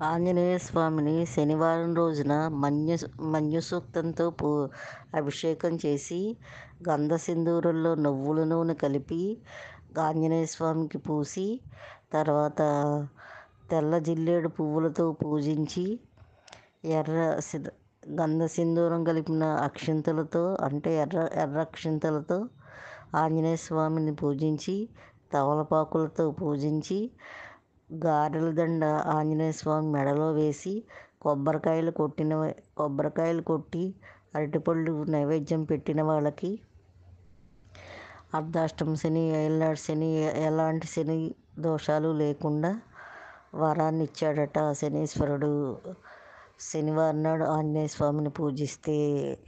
ఆంజనేయ స్వామిని శనివారం రోజున మన్యు సూక్తంతో అభిషేకం చేసి గంధ సింధూరంలో నువ్వుల నూనె కలిపి ఆంజనేయ స్వామికి పూసి తర్వాత తెల్ల జిల్లేడు పువ్వులతో పూజించి ఎర్ర గంధ సింధూరం కలిపిన అక్షింతలతో అంటే ఎర్ర ఎర్ర అక్షింతలతో ఆంజనేయ స్వామిని పూజించి తమలపాకులతో పూజించి గారెల దండ ఆంజనేయ స్వామి మెడలో వేసి కొబ్బరికాయలు కొట్టి అరటిపళ్ళు నైవేద్యం పెట్టిన వాళ్ళకి అర్ధాష్టమ శని, ఏళ్ళనాటి శని, ఎలాంటి శని దోషాలు లేకుండా వరాన్ని ఇచ్చాడట శనీశ్వరుడు. శనివారం నాడు ఆంజనేయ స్వామిని పూజిస్తే